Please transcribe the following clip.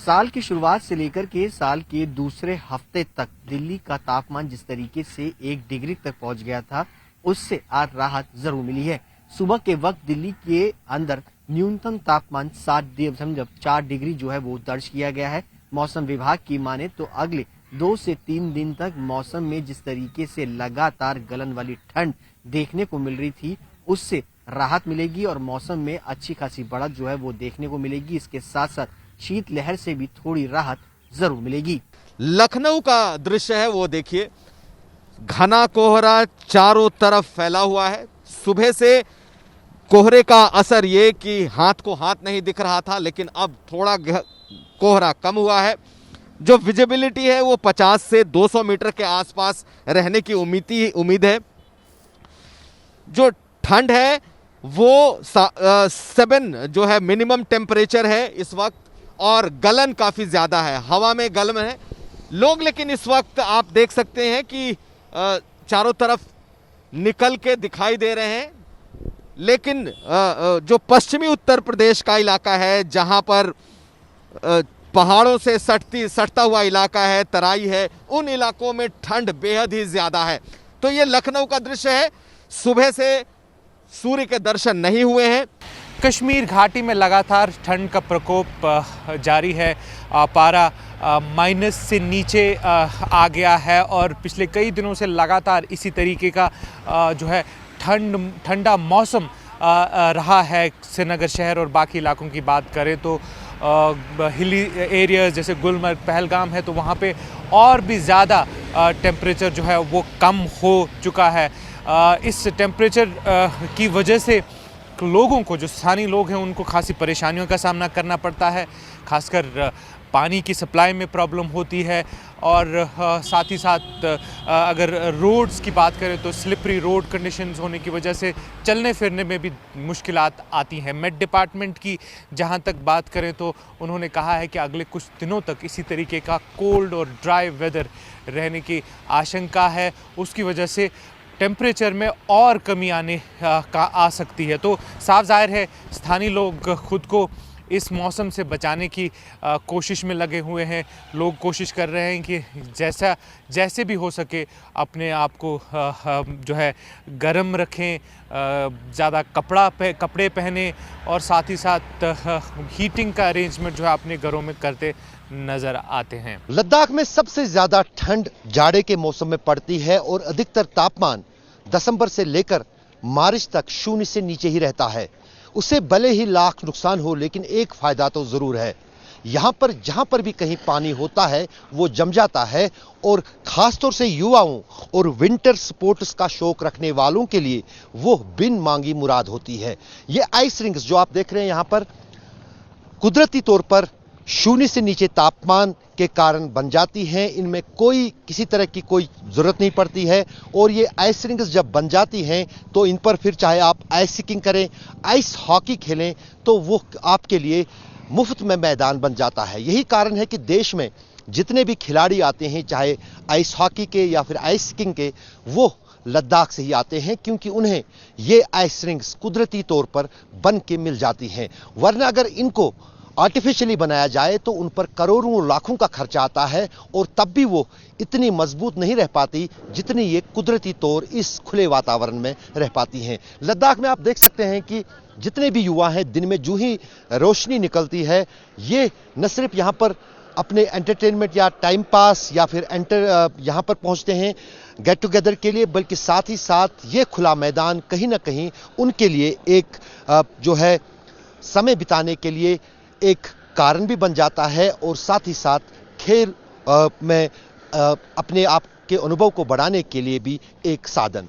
साल की शुरुआत से लेकर के साल के दूसरे हफ्ते तक दिल्ली का तापमान जिस तरीके से 1 डिग्री तक पहुंच गया था, उससे आज राहत जरूर मिली है। सुबह के वक्त दिल्ली के अंदर न्यूनतम तापमान 7.4 डिग्री जो है वो दर्ज किया गया है। मौसम विभाग की माने तो अगले 2 से 3 दिन तक मौसम में जिस तरीके से लगातार गलन वाली ठंड देखने को मिल रही थी, उससे राहत मिलेगी और मौसम में अच्छी खासी बढ़त जो है वो देखने को मिलेगी। इसके साथ साथ शीतलहर से भी थोड़ी राहत जरूर मिलेगी। लखनऊ का दृश्य है वो देखिए, घना कोहरा चारों तरफ फैला हुआ है। सुबह से कोहरे का असर ये कि हाथ को हाथ नहीं दिख रहा था, लेकिन अब थोड़ा कोहरा कम हुआ है। जो विजिबिलिटी है वो 50 से 200 मीटर के आसपास रहने की उम्मीद है। जो ठंड है वो 7 जो है मिनिमम टेम्परेचर है इस वक्त, और गलन काफी ज्यादा है, हवा में गलन है। लोग लेकिन इस वक्त आप देख सकते हैं कि चारों तरफ निकल के दिखाई दे रहे हैं, लेकिन जो पश्चिमी उत्तर प्रदेश का इलाका है, जहां पर पहाड़ों से सटता हुआ इलाका है, तराई है, उन इलाकों में ठंड बेहद ही ज्यादा है। तो ये लखनऊ का दृश्य है। सुबह से सूर्य के दर्शन नहीं हुए हैं। कश्मीर घाटी में लगातार ठंड का प्रकोप जारी है। पारा माइनस से नीचे आ गया है और पिछले कई दिनों से लगातार इसी तरीके का जो है ठंडा मौसम रहा है। श्रीनगर शहर और बाकी इलाकों की बात करें तो हिली एरियाज़ जैसे गुलमर्ग, पहलगाम है, तो वहाँ पे और भी ज़्यादा टेम्परेचर जो है वो कम हो चुका है। इस टेम्परेचर की वजह से लोगों को, जो स्थानीय लोग हैं, उनको खासी परेशानियों का सामना करना पड़ता है। खासकर पानी की सप्लाई में प्रॉब्लम होती है और साथ ही साथ अगर रोड्स की बात करें तो स्लिपरी रोड कंडीशंस होने की वजह से चलने फिरने में भी मुश्किलात आती हैं। मेट डिपार्टमेंट की जहां तक बात करें तो उन्होंने कहा है कि अगले कुछ दिनों तक इसी तरीके का कोल्ड और ड्राई वेदर रहने की आशंका है। उसकी वजह से टेम्परेचर में और कमी आने का आ सकती है। तो साफ जाहिर है स्थानीय लोग खुद को इस मौसम से बचाने की कोशिश में लगे हुए हैं। लोग कोशिश कर रहे हैं कि जैसे भी हो सके अपने आप को जो है गर्म रखें, ज़्यादा कपड़े पहने और साथ ही साथ हीटिंग का अरेंजमेंट जो है अपने घरों में करते नज़र आते हैं। लद्दाख में सबसे ज्यादा ठंड जाड़े के मौसम में पड़ती है और अधिकतर तापमान दिसंबर से लेकर मार्च तक 0 से नीचे ही रहता है। उसे भले ही लाख नुकसान हो, लेकिन एक फायदा तो जरूर है। यहां पर जहां पर भी कहीं पानी होता है वो जम जाता है, और खासतौर से युवाओं और विंटर स्पोर्ट्स का शौक रखने वालों के लिए वो बिन मांगी मुराद होती है। ये आइस रिंग्स जो आप देख रहे हैं यहां पर, कुदरती तौर पर 0 से नीचे तापमान के कारण बन जाती हैं। इनमें किसी तरह की कोई जरूरत नहीं पड़ती है, और ये आइस रिंग्स जब बन जाती हैं तो इन पर फिर चाहे आप आइस स्कीइंग करें, आइस हॉकी खेलें, तो वो आपके लिए मुफ्त में मैदान बन जाता है। यही कारण है कि देश में जितने भी खिलाड़ी आते हैं, चाहे आइस हॉकी के या फिर आइस स्कीइंग के, वो लद्दाख से ही आते हैं, क्योंकि उन्हें ये आइस रिंग्स कुदरती तौर पर बन के मिल जाती हैं। वरना अगर इनको आर्टिफिशियली बनाया जाए तो उन पर करोड़ों लाखों का खर्चा आता है, और तब भी वो इतनी मजबूत नहीं रह पाती जितनी ये कुदरती तौर इस खुले वातावरण में रह पाती हैं। लद्दाख में आप देख सकते हैं कि जितने भी युवा हैं, दिन में जो ही रोशनी निकलती है, ये न सिर्फ यहाँ पर अपने एंटरटेनमेंट या टाइम पास या फिर यहाँ पर पहुँचते हैं गेट टुगेदर के लिए, बल्कि साथ ही साथ ये खुला मैदान कहीं ना कहीं उनके लिए एक जो है समय बिताने के लिए एक कारण भी बन जाता है, और साथ ही साथ खेल में अपने आप के अनुभव को बढ़ाने के लिए भी एक साधन।